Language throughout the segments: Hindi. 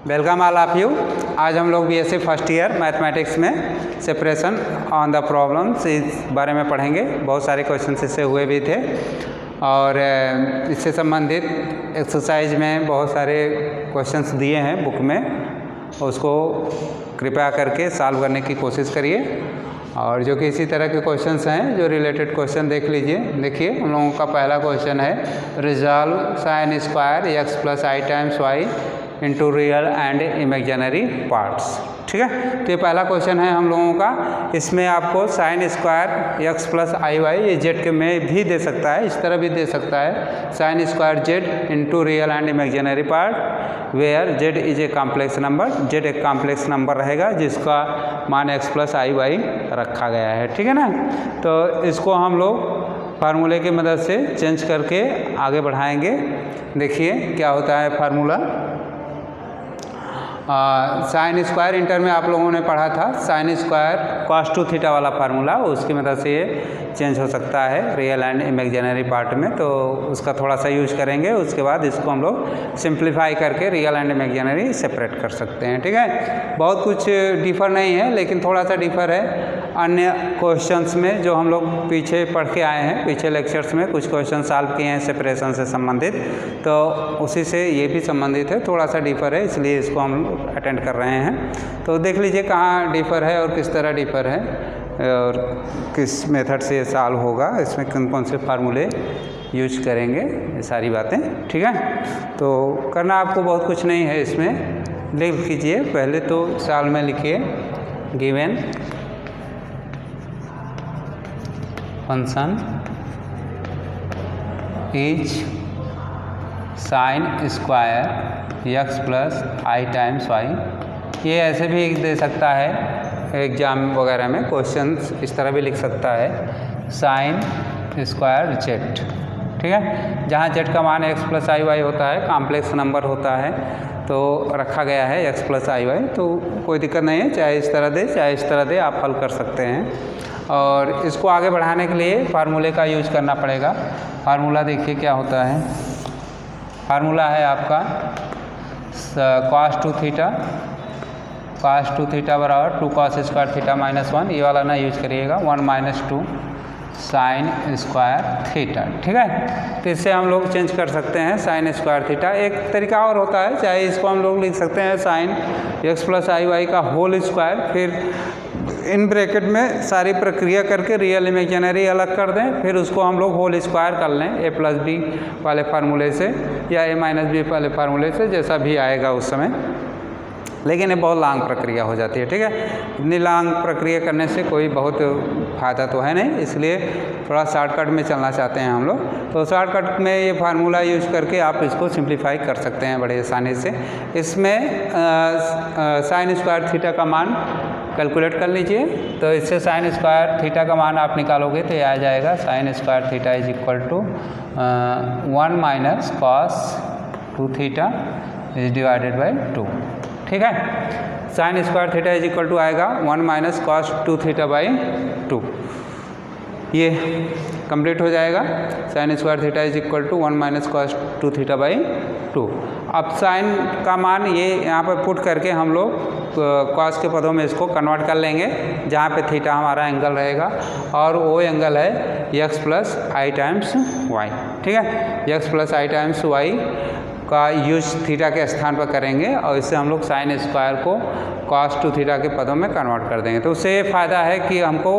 Welcome all of you. आज हम लोग बीएससी फर्स्ट ईयर मैथमेटिक्स में सेपरेशन ऑन द प्रॉब्लम्स इस बारे में पढ़ेंगे। बहुत सारे क्वेश्चन इससे हुए भी थे और इससे संबंधित एक्सरसाइज में बहुत सारे क्वेश्चंस दिए हैं बुक में, उसको कृपया करके सॉल्व करने की कोशिश करिए। और जो कि इसी तरह के क्वेश्चंस हैं जो रिलेटेड क्वेश्चन देख लीजिए। देखिए हम लोगों का पहला क्वेश्चन है resolve sine square x plus i times y into real and imaginary parts. ठीक है, तो ये पहला क्वेश्चन है हम लोगों का। इसमें आपको sign square x plus i Y ये जेड के में भी दे सकता है, इस तरह भी दे सकता है sine square z into real and imaginary part where z is a complex number. Z एक कॉम्प्लेक्स नंबर रहेगा जिसका मान एक्स प्लस आई वाई रखा गया है। ठीक है ना, तो इसको हम लोग फार्मूले की मदद से चेंज करके आगे बढ़ाएंगे। देखिए क्या होता है फार्मूला। साइन स्क्वायर इंटर में आप लोगों ने पढ़ा था, sine square cos two theta वाला फार्मूला, उसकी मदद से ये चेंज हो सकता है रियल एंड इमेजिनरी पार्ट में, तो उसका थोड़ा सा यूज करेंगे। उसके बाद इसको हम लोग सिंप्लीफाई करके रियल एंड इमेजिनरी सेपरेट कर सकते हैं। ठीक है, बहुत कुछ डिफ़र नहीं है लेकिन थोड़ा सा डिफ़र है अन्य क्वेश्चंस में जो हम लोग पीछे पढ़ के आए हैं। पीछे लेक्चर्स में कुछ क्वेश्चन सॉल्व किए हैं सेपरेशन से संबंधित, तो उसी से ये भी संबंधित है, थोड़ा सा डिफ़र है, इसलिए इसको हम लोग अटेंड कर रहे हैं। तो देख लीजिए कहाँ डिफ़र है और किस तरह डिफ़र है और किस मेथड से सॉल्व होगा, इसमें कौन कौन से फार्मूले यूज करेंगे, ये सारी बातें। ठीक है, तो करना आपको बहुत कुछ नहीं है, इसमें लिख लीजिए। पहले तो सॉल्व में लिखिए given function is sine square x plus i times y. ये ऐसे भी दे सकता है एग्जाम वगैरह में, क्वेश्चंस इस तरह भी लिख सकता है साइन स्क्वायर जेड। ठीक है, जहाँ जेड का मान एक्स प्लस आई वाई होता है, कॉम्प्लेक्स नंबर होता है, तो रखा गया है एक्स प्लस आई वाई, तो कोई दिक्कत नहीं है, चाहे इस तरह दे चाहे इस तरह दे, आप हल कर सकते हैं। और इसको आगे बढ़ाने के लिए फार्मूले का यूज करना पड़ेगा। फार्मूला देखिए क्या होता है। फार्मूला है आपका cos 2 थीटा बराबर 2 cos स्क्वायर थीटा माइनस 1, ये वाला ना यूज करिएगा, 1 माइनस 2 साइन स्क्वायर थीटा। ठीक है, तो इससे हम लोग चेंज कर सकते हैं साइन स्क्वायर थीटा। एक तरीका और होता है, चाहे इसको हम लोग लिख सकते हैं sine x plus i y का होल स्क्वायर, फिर इन ब्रैकेट में सारी प्रक्रिया करके रियल इमेजिनरी अलग कर दें, फिर उसको हम लोग होल स्क्वायर कर लें ए प्लस बी वाले फार्मूले से या ए माइनस बी वाले फार्मूले से, जैसा भी आएगा उस समय। लेकिन ये बहुत लॉन्ग प्रक्रिया हो जाती है। ठीक है, इतनी लॉन्ग प्रक्रिया करने से कोई बहुत फ़ायदा तो है नहीं, इसलिए थोड़ा शॉर्टकट में चलना चाहते हैं हम लोग। तो शॉर्टकट में ये फार्मूला यूज करके आप इसको सिंप्लीफाई कर सकते हैं बड़े आसानी से। इसमें साइन स्क्वायर थीटा का मान कैलकुलेट कर लीजिए, तो इससे साइन स्क्वायर थीटा का मान आप निकालोगे तो ये आ जाएगा sine square theta is equal to 1 minus cos 2 theta is divided by 2। ठीक है, sine square theta is equal to आएगा 1 माइनस कॉस 2 थीटा बाई 2। ये कंप्लीट हो जाएगा, sine square theta is equal to 1 minus cos 2 theta by 2। अब साइन का मान ये यहाँ पर पुट करके हम लोग कॉस के पदों में इसको कन्वर्ट कर लेंगे, जहाँ पे थीटा हमारा एंगल रहेगा और वो एंगल है x plus i times y. ठीक है, x plus i times Y का यूज थीटा के स्थान पर करेंगे और इससे हम लोग साइन स्क्वायर को कॉस 2 थीटा के पदों में कन्वर्ट कर देंगे। तो उससे ये फ़ायदा है कि हमको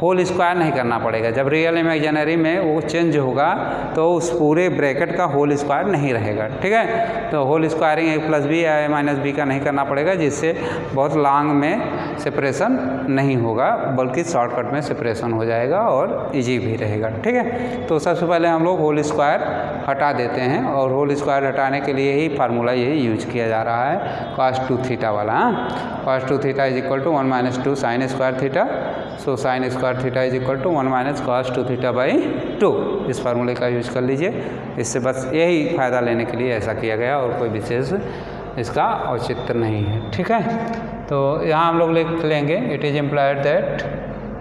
होल स्क्वायर नहीं करना पड़ेगा। जब रियल इमेजिनरी में वो चेंज होगा तो उस पूरे ब्रैकेट का होल स्क्वायर नहीं रहेगा। ठीक है, तो होल स्क्वायरिंग ए प्लस बी या ए माइनस बी का नहीं करना पड़ेगा, जिससे बहुत लॉन्ग में सेपरेशन नहीं होगा, बल्कि शॉर्टकट में सेपरेशन हो जाएगा और ईजी भी रहेगा। ठीक है, तो सबसे पहले हम लोग होल स्क्वायर हटा देते हैं और होल स्क्वायर हटाने के लिए ही फार्मूला यही यूज किया जा रहा है कॉस 2 थीटा वाला। cos 2 theta is equal to 1 minus 2 sine square theta, so sine square theta is equal to 1 minus cos 2 theta by 2। इस फार्मूले का यूज कर लीजिए, इससे बस यही फ़ायदा लेने के लिए ऐसा किया गया और कोई विशेष इसका औचित्य नहीं है। ठीक है, तो यहाँ हम लोग लिख लेंगे it is implied that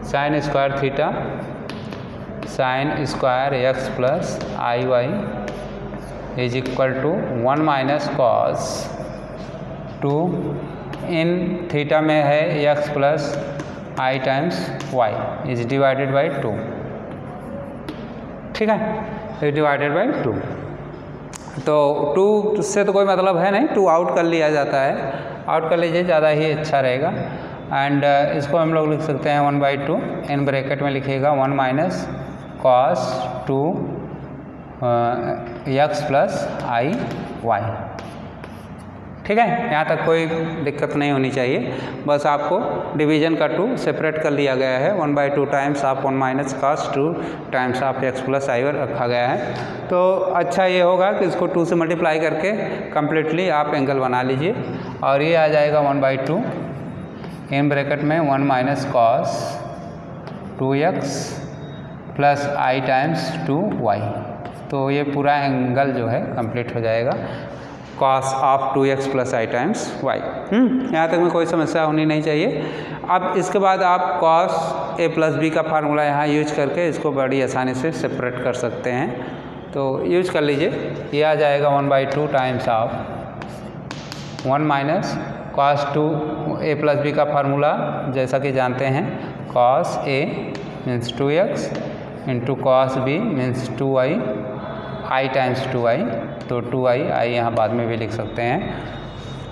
sine square theta sine square x plus i y is equal to 1 minus cos 2 in theta में है x plus i times y is divided by 2, ठीक है, इज डिवाइडेड बाई 2। तो 2 से तो कोई मतलब है नहीं, 2 आउट कर लिया जाता है, आउट कर लीजिए, ज़्यादा ही अच्छा रहेगा। एंड इसको हम लोग लिख सकते हैं 1/2, इन ब्रैकेट में लिखिएगा 1 minus cos 2 x plus i Y, ठीक है। यहाँ तक कोई दिक्कत नहीं होनी चाहिए, बस आपको डिवीजन का 2 सेपरेट कर लिया गया है, 1/2 टाइम्स आप 1 माइनस कॉस 2 टाइम्स आप x प्लस आई रखा गया है। तो अच्छा ये होगा कि इसको 2 से मल्टीप्लाई करके कम्प्लीटली आप एंगल बना लीजिए, और ये आ जाएगा 1/2 इन ब्रैकेट में 1 minus cos 2x plus i times 2y। तो ये पूरा एंगल जो है कंप्लीट हो जाएगा cos of 2x plus i times y. यहाँ तक में कोई समस्या होनी नहीं चाहिए। अब इसके बाद आप कॉस a प्लस बी का फार्मूला यहाँ यूज करके इसको बड़ी आसानी से सेपरेट कर सकते हैं, तो यूज कर लीजिए। ये आ जाएगा 1/2 times of 1 minus cos 2a plus b का फार्मूला जैसा कि जानते हैं, cos a means 2x into cos b means 2y i times 2y, तो 2i आई यहाँ बाद में भी लिख सकते हैं,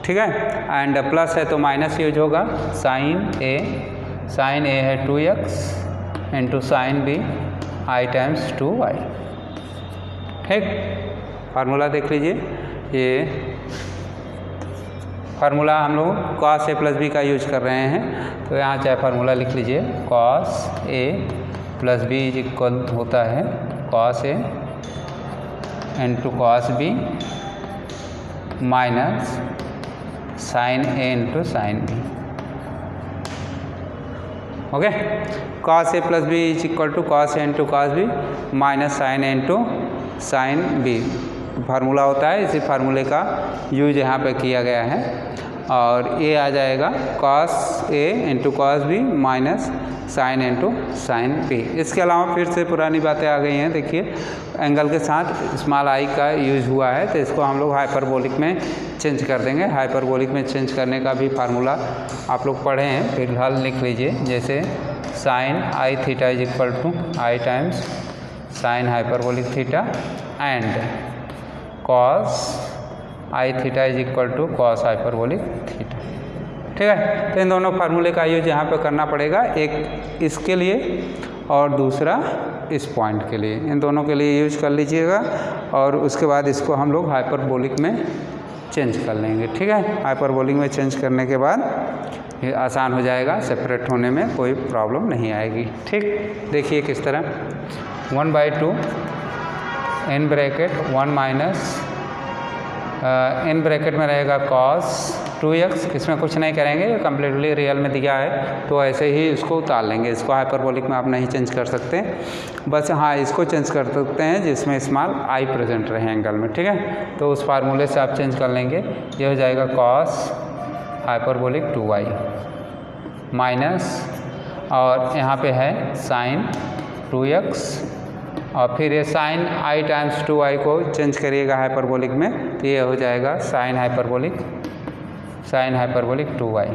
ठीक है। एंड प्लस है तो माइनस यूज होगा, साइन a है 2x into sine b i times 2y, ठीक। फार्मूला देख लीजिए, ये फार्मूला हम लोग कॉस a प्लस बी का यूज कर रहे हैं, तो यहाँ चाहे फार्मूला लिख लीजिए, cos a plus b is equal होता है cos a into cos b minus sine a into sine b, okay. Cos a plus b is equal to cos a into cos b minus sine a into sine b formula होता है, इसी फार्मूले का यूज यहाँ पे किया गया है। और ये आ जाएगा cos a into cos b minus sine into sine b. इसके अलावा फिर से पुरानी बातें आ गई हैं, देखिए एंगल के साथ स्मॉल आई का यूज हुआ है, तो इसको हम लोग हाइपरबोलिक में चेंज कर देंगे। हाइपरबोलिक में चेंज करने का भी फार्मूला आप लोग पढ़े हैं, फिलहाल लिख लीजिए, जैसे sine i theta is equal to i times sine hyperbolic theta and cos i theta is equal to cos hyperbolic theta, ठीक है। तो इन दोनों फार्मूले का यूज यहाँ पे करना पड़ेगा, एक इसके लिए और दूसरा इस पॉइंट के लिए, इन दोनों के लिए यूज कर लीजिएगा। और उसके बाद इसको हम लोग हाइपरबोलिक में चेंज कर लेंगे, ठीक है। हाइपरबोलिक में चेंज करने के बाद ये आसान हो जाएगा, सेपरेट होने में कोई प्रॉब्लम नहीं आएगी, ठीक। देखिए किस तरह 1/2 in bracket 1 minus in bracket में रहेगा कॉस 2x, इसमें कुछ नहीं करेंगे, ये कम्प्लीटली रियल में दिया है तो ऐसे ही इसको उतार लेंगे। इसको हाइपरबोलिक में आप नहीं चेंज कर सकते, बस हाँ इसको चेंज कर सकते हैं जिसमें स्मॉल आई प्रेजेंट रहे एंगल में, ठीक है। तो उस फार्मूले से आप चेंज कर लेंगे, ये हो जाएगा कॉस हाइपरबोलिक 2y माइनस, और यहाँ पे है साइन 2x, और फिर ये साइन आई टाइम्स 2y को चेंज करिएगा हाइपरबोलिक में, तो ये हो जाएगा साइन हाइपरबोलिक 2y,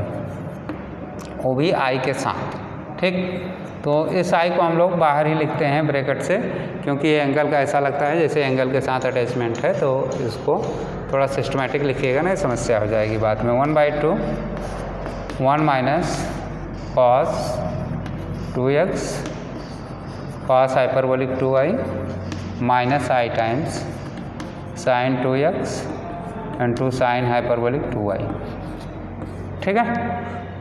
वो भी आई के साथ, ठीक। तो इस आई को हम लोग बाहर ही लिखते हैं ब्रैकेट से, क्योंकि ये एंगल का ऐसा लगता है जैसे एंगल के साथ अटैचमेंट है, तो इसको थोड़ा सिस्टमेटिक लिखिएगा, नहीं समस्या हो जाएगी बाद में। 1/2 1 minus cos 2x cos hyperbolic 2y minus i times sine 2x into sine hyperbolic 2y, ठीक है।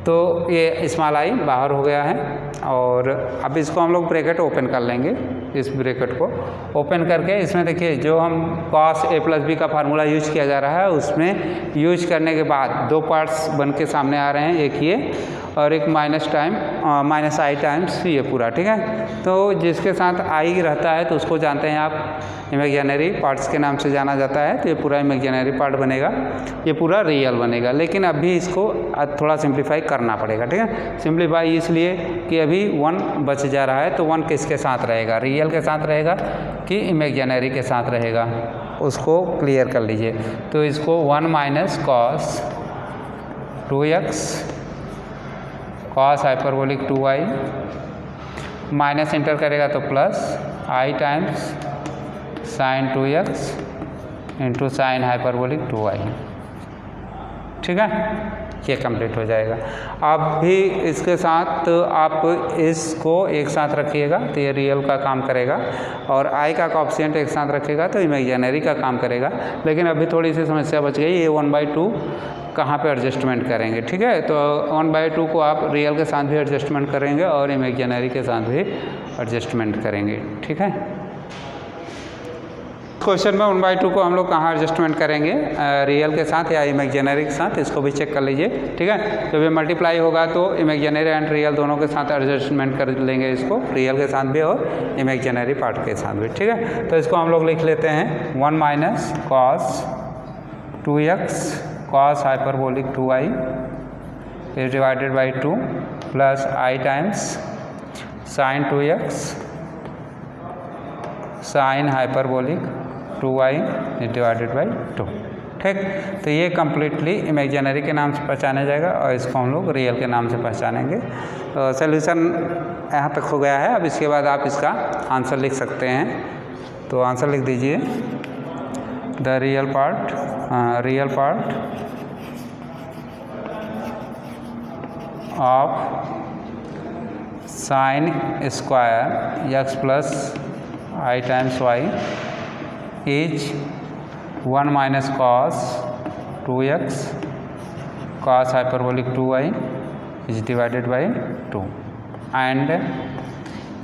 तो ये स्मॉल आई बाहर हो गया है, और अब इसको हम लोग ब्रैकेट ओपन कर लेंगे। इस ब्रैकेट को ओपन करके इसमें देखिए जो हम कॉस a प्लस बी का फार्मूला यूज किया जा रहा है, उसमें यूज करने के बाद दो पार्ट्स बन के सामने आ रहे हैं, एक ये और एक माइनस आई टाइम्स ये पूरा, ठीक है। तो जिसके साथ आई रहता है तो उसको जानते हैं आप इमेजिनरी पार्ट्स के नाम से जाना जाता है, तो ये पूरा इमेजिनरी पार्ट बनेगा, ये पूरा रियल बनेगा। लेकिन अभी इसको थोड़ा सिंप्लीफाई करना पड़ेगा, ठीक है। सिंप्लीफाई इसलिए कि अभी 1 बच जा रहा है, तो 1 किसके साथ रहेगा, रियल के साथ रहेगा कि इमेजिनरी के साथ रहेगा, उसको क्लियर कर लीजिए। तो इसको 1 minus cos 2x cos hyperbolic 2y minus inter करेगा तो plus i times sine 2x into sine hyperbolic 2y। ठीक है, ये कंप्लीट हो जाएगा। अब भी इसके साथ आप इसको एक साथ रखिएगा तो ये रियल का काम करेगा, और i का कोएफिशिएंट एक साथ रखिएगा तो इमेजिनरी का काम करेगा। लेकिन अभी थोड़ी सी समस्या बच गई, ये 1/2 कहाँ पे एडजस्टमेंट करेंगे। ठीक है, तो 1/2 को आप रियल के साथ भी एडजस्टमेंट करेंगे और इमेजिनरी के साथ भी एडजस्टमेंट करेंगे। ठीक है, क्वेश्चन में 1/2 को हम लोग कहाँ एडजस्टमेंट करेंगे, रियल के साथ या इमेजिनरी के साथ, इसको भी चेक कर लीजिए। ठीक है, जब ये मल्टीप्लाई होगा तो इमेजिनरी एंड रियल दोनों के साथ एडजस्टमेंट कर लेंगे इसको, रियल के साथ भी और इमेजिनरी पार्ट के साथ भी। ठीक है, तो इसको हम लोग लिख लेते हैं 1 minus cos 2x cos hyperbolic 2y is divided by 2 plus i times sine 2x sine hyperbolic 2y is divided by 2। ठीक, तो ये कम्प्लीटली इमेजिनरी के नाम से पहचाना जाएगा और इसको हम लोग रियल के नाम से पहचानेंगे। तो सोल्यूशन यहाँ तक हो गया है। अब इसके बाद आप इसका आंसर लिख सकते हैं। तो आंसर लिख दीजिए, the real part of sine square x plus i times y is 1 minus cos 2x cos hyperbolic 2y is divided by 2 and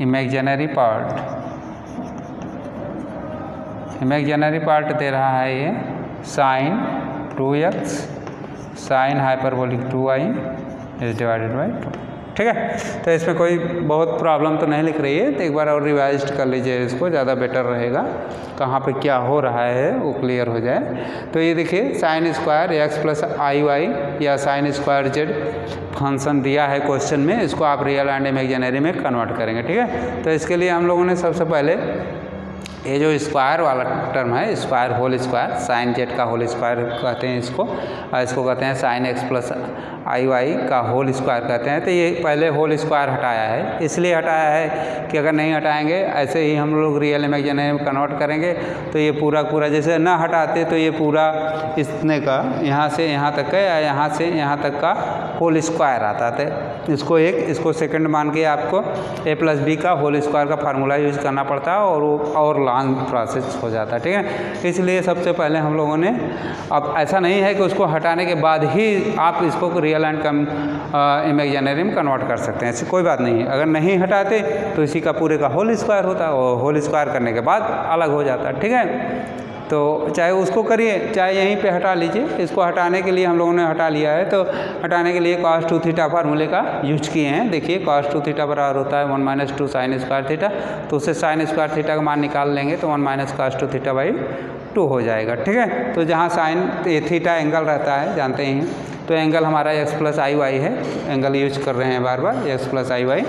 imaginary part दे रहा है ये sine 2x sine hyperbolic 2y is divided by 2। ठीक है, तो इसमें कोई बहुत प्रॉब्लम तो नहीं लिख रही है, तो एक बार और रिवाइज कर लीजिए इसको, ज़्यादा बेटर रहेगा। कहाँ पे क्या हो रहा है वो क्लियर हो जाए। तो ये देखिए sign square x plus i Y या साइन स्क्वायर z फंक्शन दिया है क्वेश्चन में, इसको आप रियल एंड इमेजिनरी में कन्वर्ट करेंगे। ठीक है, तो इसके लिए हम लोगों ने सबसे पहले ये जो स्क्वायर वाला टर्म है, square whole square, sine z का होल स्क्वायर कहते हैं इसको, और इसको कहते हैं sine x plus i y का होल स्क्वायर कहते हैं। तो ये पहले होल स्क्वायर हटाया है, इसलिए हटाया है कि अगर नहीं हटाएंगे ऐसे ही हम लोग रियल इमेजिनरी में कन्वर्ट करेंगे तो ये पूरा जैसे ना हटाते तो ये पूरा इतने का यहाँ से यहाँ तक का या यहाँ से यहाँ तक का होल स्क्वायर आता था। इसको सेकंड मान के आपको a प्लस बी का होल स्क्वायर का फार्मूला यूज़ करना पड़ता है और लॉन्ग प्रोसेस हो जाता है। ठीक है, इसलिए सबसे पहले हम लोगों ने, अब ऐसा नहीं है कि उसको हटाने के बाद ही आप इसको रियल एंड इमेजिनरी में कन्वर्ट कर सकते हैं, ऐसी कोई बात नहीं है। अगर नहीं हटाते तो इसी का पूरे का होल स्क्वायर होता है, और होल स्क्वायर करने के बाद अलग हो जाता है। ठीक है, तो चाहे उसको करिए चाहे यहीं पे हटा लीजिए। इसको हटाने के लिए हम लोगों ने हटा लिया है, तो हटाने के लिए cos 2 थीटा फार्मूले का यूज किए हैं। देखिए cos 2 थीटा बराबर होता है 1 माइनस 2 साइन स्क्वायर थीटा, तो उससे साइन स्क्वायर थीटा का मान निकाल लेंगे तो 1 माइनस cos 2 थीटा बाई 2 हो जाएगा। ठीक है, तो जहाँ साइन थीटा एंगल रहता है जानते ही हैं, तो एंगल हमारा x प्लस आई वाई है, एंगल यूज कर रहे हैं बार बार x प्लस आई वाई,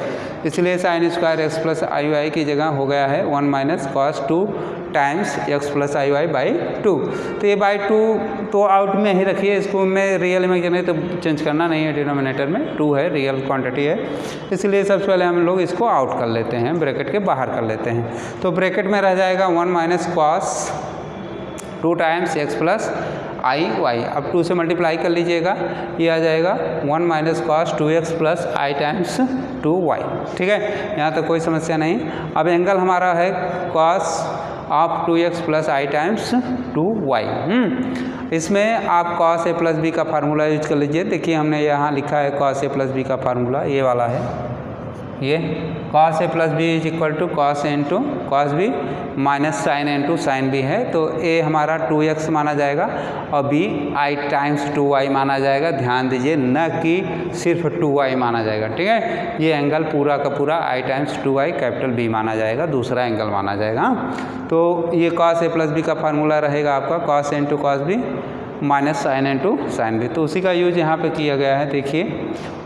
इसलिए sine square x plus i y की जगह हो गया है 1 minus cos 2 times x plus i y by 2। तो ये बाई 2 तो आउट में ही रखिए, इसको में रियल इमेजिनरी तो चेंज करना नहीं है, डिनोमिनेटर में 2 है, रियल क्वांटिटी है, इसलिए सबसे पहले हम लोग इसको आउट कर लेते हैं, ब्रैकेट के बाहर कर लेते हैं। तो ब्रैकेट में रह जाएगा 1 minus cos 2 times x plus i y, अब 2 से मल्टीप्लाई कर लीजिएगा, ये आ जाएगा 1 minus cos 2x plus i times 2y। ठीक है, यहाँ तक कोई समस्या नहीं। अब एंगल हमारा है cos of 2x plus i times 2y। इसमें आप कॉस a प्लस बी का फार्मूला यूज कर लीजिए। देखिए हमने यहाँ लिखा है कॉस a प्लस बी का फार्मूला, ये वाला है, ये cos a plus b is equal to cos a into cos b minus sine a into sine b है। तो a हमारा 2x माना जाएगा और b i टाइम्स 2y माना जाएगा। ध्यान दीजिए, न कि सिर्फ 2y माना जाएगा। ठीक है, ये एंगल पूरा का पूरा i times 2y capital B माना जाएगा, दूसरा एंगल माना जाएगा। तो ये cos a प्लस बी का फार्मूला रहेगा आपका cos a into cos b minus sine into sine b, तो उसी का यूज यहाँ पे किया गया है। देखिए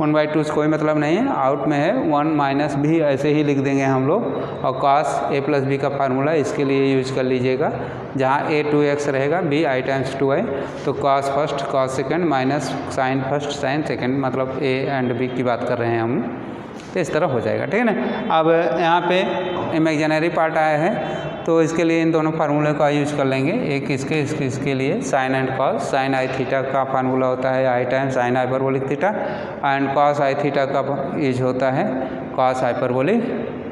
1/2 से कोई मतलब नहीं है, आउट में है 1 माइनस भी ऐसे ही लिख देंगे हम लोग, और cos a प्लस बी का फार्मूला इसके लिए यूज कर लीजिएगा, जहाँ a 2x रहेगा, b i टाइम्स 2i, तो cos first cos second minus sine first sine second, मतलब a एंड b की बात कर रहे हैं हम, तो इस तरह हो जाएगा। ठीक है ना। अब यहाँ पे इमेजिनरी पार्ट आया है, तो इसके लिए इन दोनों फार्मूले का यूज कर लेंगे, एक इसके लिए sine and cos. Sine i theta का फार्मूला होता है i time sine hyperbolic theta, and cos i theta का यूज होता है कॉस हाइपरबोलिक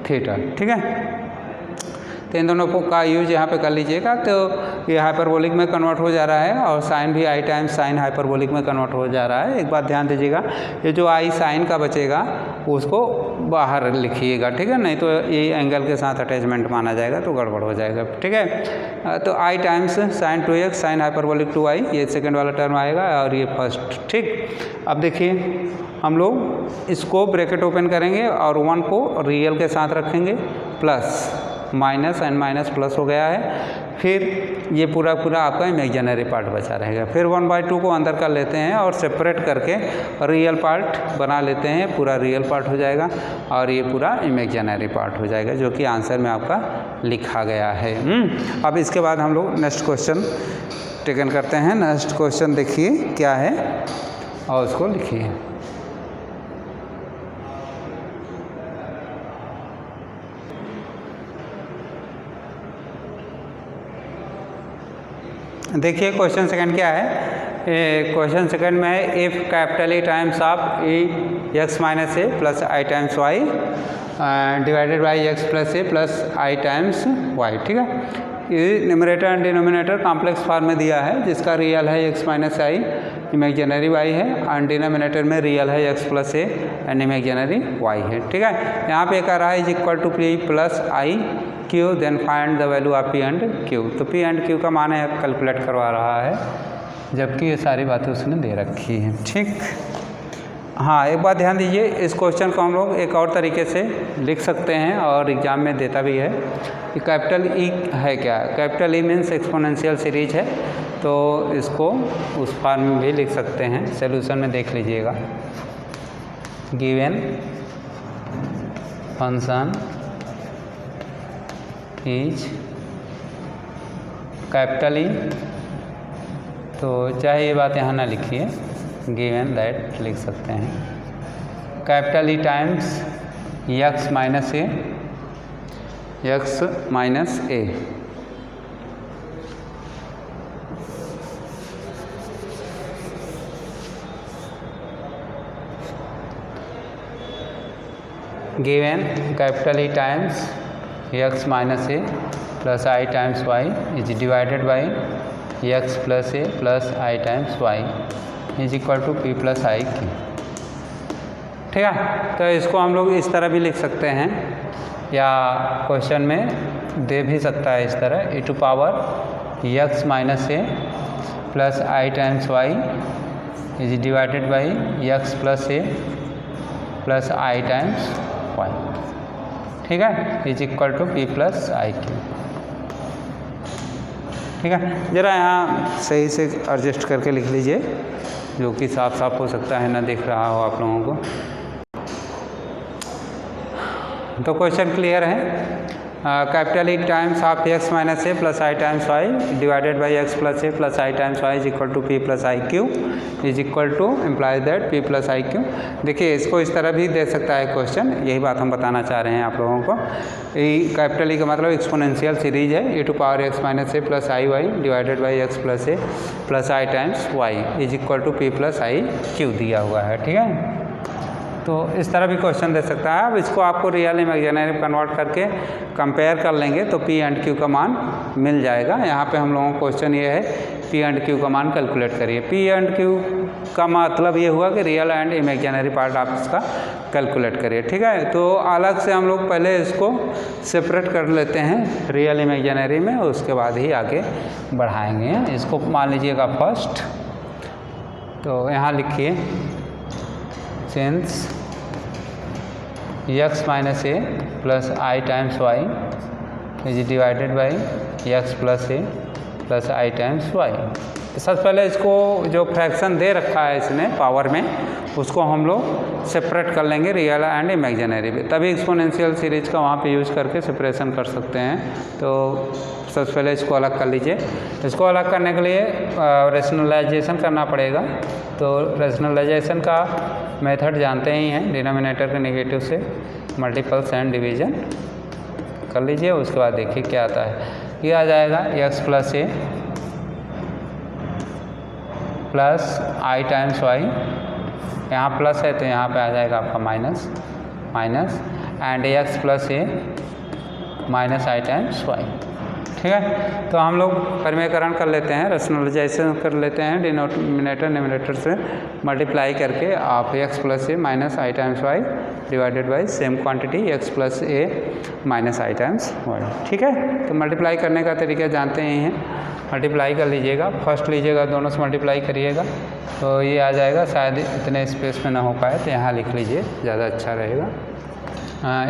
थीटा। ठीक है, तो इन दोनों का यूज यहाँ पे कर लीजिएगा, तो ये हाइपरबोलिक में कन्वर्ट हो जा रहा है, और साइन भी आई टाइम्स साइन हाइपरबोलिक में कन्वर्ट हो जा रहा है। एक बात ध्यान दीजिएगा, ये जो आई साइन का बचेगा उसको बाहर लिखिएगा, ठीक है, नहीं तो ये एंगल के साथ अटैचमेंट माना जाएगा तो गड़बड़ हो जाएगा। ठीक है, तो i times sine 2x sine hyperbolic 2i, ये सेकेंड वाला टर्म आएगा, और ये फर्स्ट। ठीक, अब देखिए हम लोग इसको ब्रैकेट ओपन करेंगे और 1 को रियल के साथ रखेंगे, plus minus and minus plus हो गया है, फिर ये पूरा आपका इमेजिनरी पार्ट बचा रहेगा। फिर 1/2 को अंदर कर लेते हैं और सेपरेट करके रियल पार्ट बना लेते हैं, पूरा रियल पार्ट हो जाएगा, और ये पूरा इमेजिनरी पार्ट हो जाएगा, जो कि आंसर में आपका लिखा गया है। अब इसके बाद हम लोग नेक्स्ट क्वेश्चन टेकन करते हैं। नेक्स्ट क्वेश्चन देखिए क्या है, और उसको लिखिए। देखिए क्वेश्चन सेकंड क्या है। क्वेश्चन सेकंड में है if capital E times of e x minus a plus i times y divided by x plus a plus i times y. ठीक है, ये numerator and denominator complex form में दिया है, जिसका रियल है x minus i, imaginary y है, एंड डिनोमिनेटर में रियल है x plus a and imaginary y है। ठीक है, यहाँ पे कह रहा है is equal to p plus i q, then find the value of p and q. तो पी एंड क्यू का मान है कैलकुलेट करवा रहा है, जबकि ये सारी बातें उसने दे रखी हैं। ठीक, हाँ एक बात ध्यान दीजिए, इस क्वेश्चन को हम लोग एक और तरीके से लिख सकते हैं, और एग्ज़ाम में देता भी है कि कैपिटल ई है क्या। Capital E means exponential series है, तो इसको उस फॉर्म में भी लिख सकते हैं। सॉल्यूशन में देख लीजिएगा, given function is capital E, तो चाहे ये बात यहाँ ना लिखिए, गिवन दैट लिख सकते हैं, capital E times x minus a, x minus a, given capital E times x minus a plus i times y is divided by x plus a plus i times y is equal to p plus i q. ठीक है, तो इसको हम लोग इस तरह भी लिख सकते हैं, या क्वेश्चन में दे भी सकता है इस तरह, e to power x minus a plus i times y is divided by x plus a plus i times y. ठीक है, is equal to p plus i q. ठीक है, ज़रा यहाँ सही से एडजस्ट करके लिख लीजिए, जो कि साफ साफ हो सकता है ना दिख रहा हो आप लोगों को। तो क्वेश्चन क्लियर है, capital E times of x minus a plus i times y divided by x plus a plus i times y is equal to p plus i q is equal to implies that p plus i q. देखिए इसको इस तरह भी दे सकता है क्वेश्चन, यही बात हम बताना चाह रहे हैं आप लोगों को। कैपिटल ई का मतलब एक्सपोनेंशियल सीरीज है, e to power x minus a plus i y divided by x plus a plus i times y is equal to p plus i q दिया हुआ है। ठीक है, तो इस तरह भी क्वेश्चन दे सकता है। अब इसको आपको रियल इमेजिनरी में कन्वर्ट करके कंपेयर कर लेंगे तो पी एंड क्यू का मान मिल जाएगा। यहाँ पे हम लोगों का क्वेश्चन ये है पी एंड क्यू का मान कैलकुलेट करिए। पी एंड क्यू का मतलब ये हुआ कि रियल एंड इमेजिनरी पार्ट आप इसका कैलकुलेट करिए। ठीक है, तो अलग से हम लोग पहले इसको सेपरेट कर लेते हैं रियल इमेजिनरी में, उसके बाद ही आगे बढ़ाएंगे। इसको मान लीजिएगा फर्स्ट, तो यहाँ लिखिए since x minus a plus i times y is divided by x plus a plus i times y, तो सबसे पहले इसको जो फ्रैक्शन दे रखा है इसने पावर में, उसको हम लोग सेपरेट कर लेंगे रियल एंड इमेजिनरी पे, तभी एक्सपोनेंशियल सीरीज का वहाँ पे यूज़ करके सेपरेशन कर सकते हैं। तो सबसे पहले इसको अलग कर लीजिए। इसको अलग करने के लिए रेशनलाइजेशन करना पड़ेगा। तो रेशनलाइजेशन का मेथड जानते ही हैं, डिनोमिनेटर के नेगेटिव से मल्टीपल्स एंड डिवीजन कर लीजिए। उसके बाद देखिए क्या आता है। ये आ जाएगा x plus a plus i times y, यहाँ प्लस है तो यहाँ पे आ जाएगा आपका minus and x plus a minus i times y. ठीक है, तो हम लोग परिमेयकरण कर लेते हैं, रेशनलाइजेशन कर लेते हैं। डिनोमिनेटर न्यूमरेटर से मल्टीप्लाई करके आप x plus a minus i times y divided by same quantity x plus a minus i times y. ठीक है, तो मल्टीप्लाई करने का तरीका जानते ही हैं। मल्टीप्लाई कर लीजिएगा, फर्स्ट लीजिएगा, दोनों से मल्टीप्लाई करिएगा तो ये आ जाएगा। शायद इतने स्पेस में ना हो पाए तो यहाँ लिख लीजिए, ज़्यादा अच्छा रहेगा।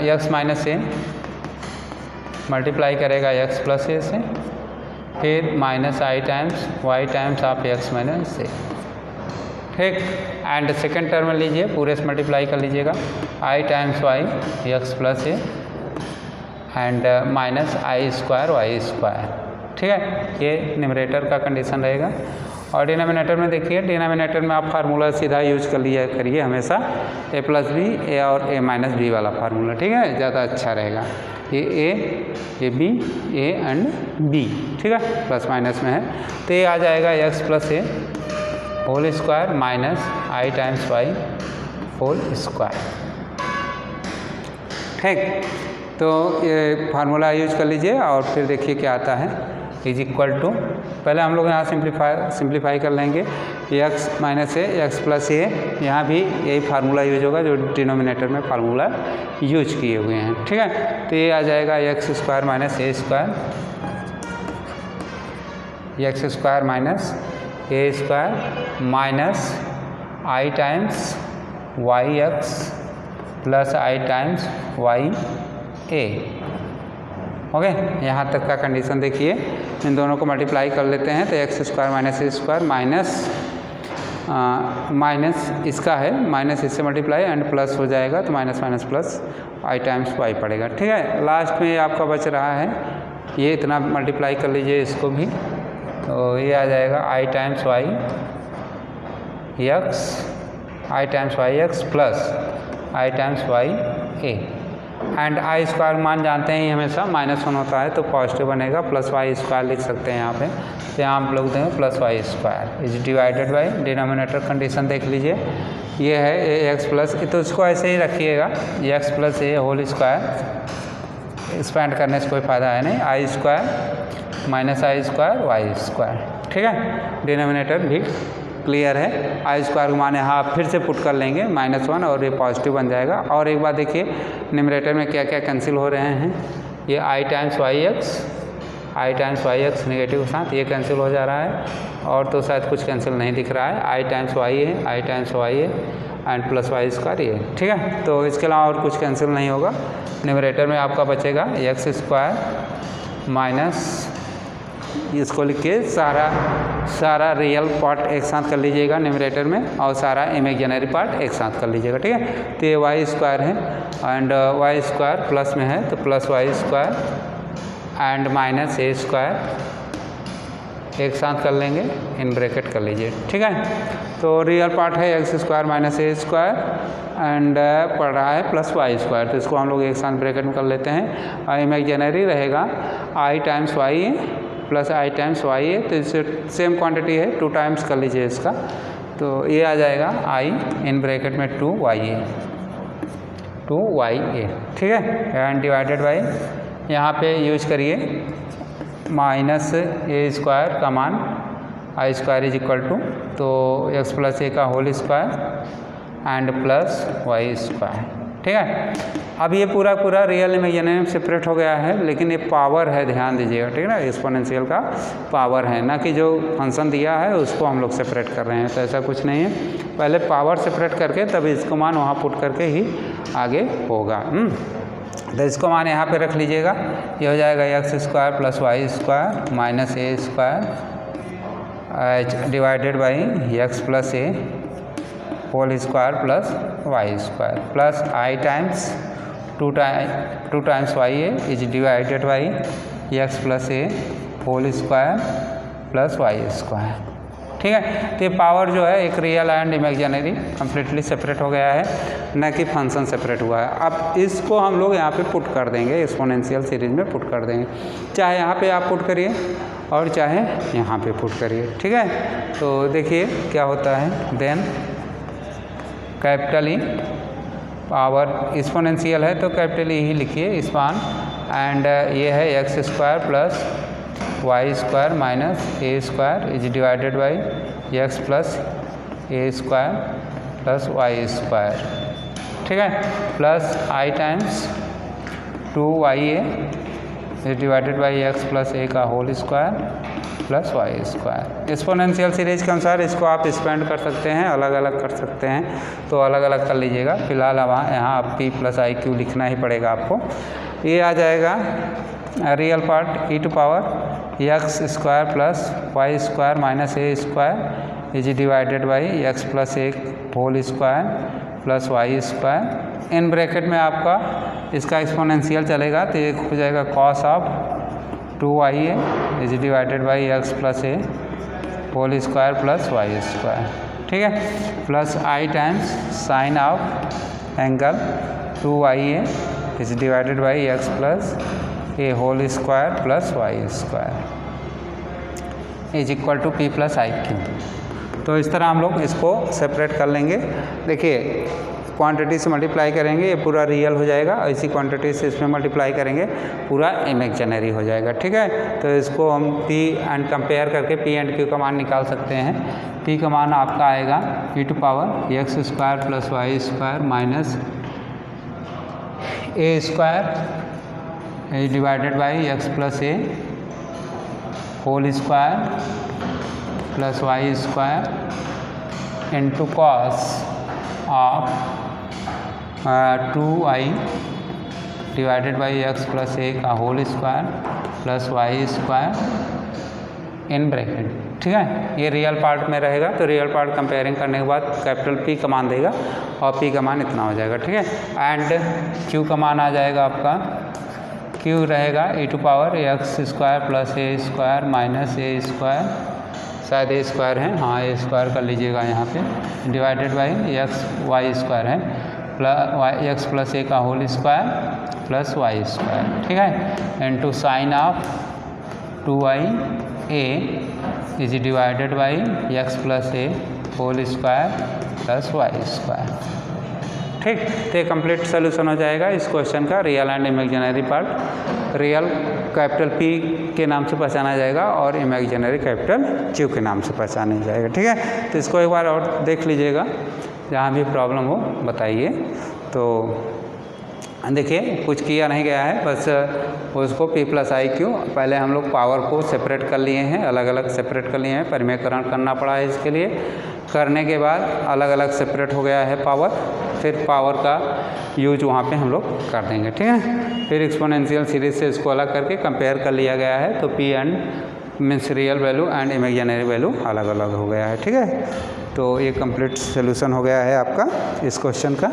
x माइनस ए मल्टीप्लाई करेगा x प्लस ए से, फिर minus i times Y times आप x माइनस ए। ठीक, एंड सेकेंड टर्म लीजिए, पूरे से मल्टीप्लाई कर लीजिएगा, i times y x plus a and minus i square y square. ठीक है, ये न्यूमरेटर का कंडीशन रहेगा। और डिनोमिनेटर में देखिए, डिनोमिनेटर में आप फार्मूला सीधा यूज कर लिया करिए हमेशा, a प्लस बी ए और a माइनस बी वाला फार्मूला। ठीक है, ज़्यादा अच्छा रहेगा। ये बी ए एंड बी, ठीक है, प्लस माइनस में है तो ये आ जाएगा x plus a whole square minus i times Y whole square. ठीक, तो ये फार्मूला यूज कर लीजिए और फिर देखिए क्या आता है। इज इक्वल टू, पहले हम लोग यहाँ सिंप्लीफाई कर लेंगे, x minus a x plus ए, यहाँ भी यही फार्मूला यूज होगा जो डिनोमिनेटर में फार्मूला यूज किए हुए हैं। ठीक है, तो ये आ जाएगा x square minus a square, x square minus a square minus i times y x plus i times y A. Okay, यहाँ तक का कंडीशन देखिए। इन दोनों को मल्टीप्लाई कर लेते हैं तो x square minus a square minus इसका है, माइनस इससे मल्टीप्लाई एंड प्लस हो जाएगा तो minus minus plus i times Y पड़ेगा। ठीक है, लास्ट में आपका बच रहा है, ये इतना मल्टीप्लाई कर लीजिए इसको भी, तो ये आ जाएगा i times y x, i times y x plus i times y a and i square मान जानते हैं हमेशा -1 होता है तो पॉजिटिव बनेगा, प्लस वाई स्क्वायर लिख सकते हैं यहाँ पे, तो यहाँ हम लोग देंगे plus y square is divided by denominator condition देख लीजिए, ये है ए एक्स प्लस, तो इसको ऐसे ही रखिएगा, x plus a whole square, expand करने से कोई फ़ायदा है नहीं, आई square minus i square y square. ठीक है, डिनोमिनेटर भी क्लियर है। आई स्क्वायर को माने हाँ फिर से पुट कर लेंगे -1 और ये पॉजिटिव बन जाएगा। और एक बार देखिए न्यूमरेटर में क्या क्या कैंसिल हो रहे हैं, ये आई टाइम्स वाई एक्स नेगेटिव के साथ ये कैंसिल हो जा रहा है, और तो शायद कुछ कैंसिल नहीं दिख रहा है, आई टाइम्स वाई है, आई टाइम्स वाई है एंड प्लस वाई स्क्वायर ये। ठीक है, तो इसके अलावा और कुछ कैंसिल नहीं होगा। न्यूमरेटर में आपका बचेगा एक्स स्क्वायर माइनस, इसको लिख के सारा रियल पार्ट एक साथ कर लीजिएगा न्यूमरेटर में और सारा इमेजिनरी पार्ट एक साथ कर लीजिएगा। ठीक है, तो ये वाई स्क्वायर है एंड वाई स्क्वायर प्लस में है तो plus y square and minus a square एक साथ कर लेंगे, इन ब्रैकेट कर लीजिए। ठीक है, तो रियल पार्ट है x square minus a square and पड़ रहा है प्लस वाई स्क्वायर, तो इसको हम लोग एक साथ ब्रैकेट में कर लेते हैं। और इमेजिनरी रहेगा आई times Y plus i times Y है, तो इससे सेम क्वांटिटी है, 2 टाइम्स कर लीजिए इसका, तो ये आ जाएगा आई इन ब्रैकेट में 2y ए। ठीक है, एंड डिवाइडेड बाई यहाँ पे यूज करिए माइनस ए स्क्वायर का मान, i square is equal to, तो एक्स प्लस ए का whole square and plus y square. ठीक है, अब ये पूरा रियल इमेजिनरी सेपरेट हो गया है, लेकिन ये पावर है, ध्यान दीजिएगा। ठीक है ना, एक्सपोनेंशियल का पावर है, ना कि जो फंक्शन दिया है उसको हम लोग सेपरेट कर रहे हैं, तो ऐसा कुछ नहीं है, पहले पावर सेपरेट करके तब इसको मान वहाँ पुट करके ही आगे होगा। तो इसको मान यहाँ पे रख लीजिएगा, ये हो जाएगा x square plus y square minus a square h divided by x plus a whole square plus y square plus i times two times y a is divided by x plus a whole square plus y square. ठीक है, तो ये पावर जो है एक real and imaginary completely separate हो गया है, न कि फंक्शन सेपरेट हुआ है। अब इसको हम लोग यहाँ पे पुट कर देंगे, एक्सपोनेंशियल सीरीज में पुट कर देंगे, चाहे यहाँ पे आप पुट करिए और चाहे यहाँ पे पुट करिए। ठीक है, तो देखिए क्या होता है। Then capital E power exponential है तो कैपिटल ई ही लिखिए स्पान, एंड ये है x square plus y square minus a square is divided by x plus a square plus y square. ठीक है, plus i times 2y a is divided by x plus a का whole square plus y square. Exponential series के अनुसार इसको आप एक्सपेंड कर सकते हैं, अलग अलग कर सकते हैं, तो अलग अलग कर लीजिएगा। फिलहाल यहाँ आप p प्लस आई क्यू लिखना ही पड़ेगा आपको। ये आ जाएगा real part e to power x square plus y square minus a square is divided by x plus a whole square plus y square. In bracket में आपका इसका एक्सपोनेंशियल चलेगा तो एक हो जाएगा cos of 2y a is divided by x plus a whole square plus y square. ठीक है, plus i times sine of angle 2y a is divided by x plus a whole square plus y square is equal to p plus i q. तो इस तरह हम लोग इसको सेपरेट कर लेंगे। देखिए क्वांटिटी से मल्टीप्लाई करेंगे ये पूरा रियल हो जाएगा, और इसी क्वांटिटी से इसमें मल्टीप्लाई करेंगे पूरा इमेजिनरी हो जाएगा। ठीक है, तो इसको हम p एंड कंपेयर करके p एंड q का मान निकाल सकते हैं। p का मान आपका आएगा e to power x square plus y square minus a square is divided by x plus a whole square plus y square into cos of 2y divided by x plus a का whole square plus y square इन ब्रैकेट। ठीक है, ये रियल पार्ट में रहेगा, तो रियल पार्ट कंपेयरिंग करने के बाद कैपिटल P का मान देगा और P का मान इतना हो जाएगा। ठीक है, एंड Q का मान आ जाएगा आपका, Q रहेगा e to power x square plus a square minus a square, शायद ए स्क्वायर है, हाँ ए स्क्वायर कर लीजिएगा यहाँ पे, divided by x y square है प्लस एक्स प्लस ए का whole square plus y square. ठीक है, into sine of 2y a is divided by x plus a whole square plus y square. ठीक, तो ये कंप्लीट सोल्यूशन हो जाएगा इस क्वेश्चन का। Real and imaginary part, real capital P के नाम से पहचाना जाएगा और इमेजिनरी कैपिटल Q के नाम से पहचाना जाएगा। ठीक है, तो इसको एक बार और देख लीजिएगा, जहाँ भी प्रॉब्लम हो बताइए। तो देखिए कुछ किया नहीं गया है, बस उसको p प्लस आई क्यू, पहले हम लोग पावर को सेपरेट कर लिए हैं, अलग अलग सेपरेट कर लिए हैं, परिमेयकरण करना पड़ा है इसके लिए। करने के बाद अलग अलग सेपरेट हो गया है पावर, फिर पावर का यूज वहाँ पे हम लोग कर देंगे। ठीक है, फिर एक्सपोनेंशियल सीरीज से इसको अलग करके कंपेयर कर लिया गया है, तो p and means real value and imaginary value अलग अलग हो गया है। ठीक है, तो ये कंप्लीट सोल्यूशन हो गया है आपका इस क्वेश्चन का।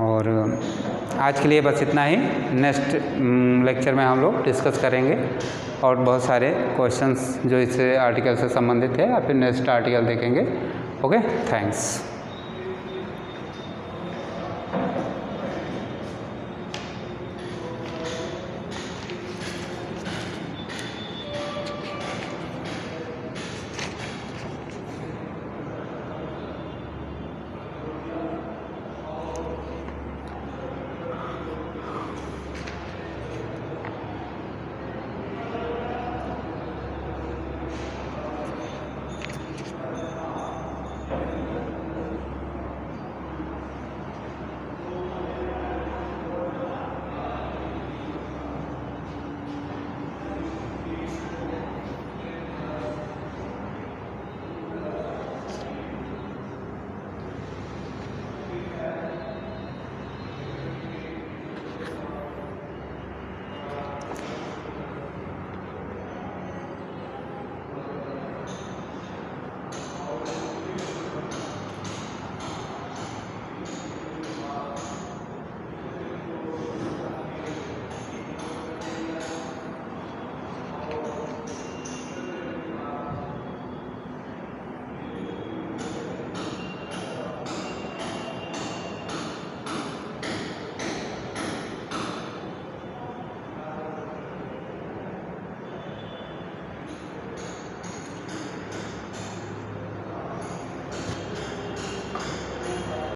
और आज के लिए बस इतना ही, नेक्स्ट लेक्चर में हम लोग डिस्कस करेंगे और बहुत सारे क्वेश्चंस जो इस आर्टिकल से संबंधित है, या फिर नेक्स्ट आर्टिकल देखेंगे। Okay, thanks.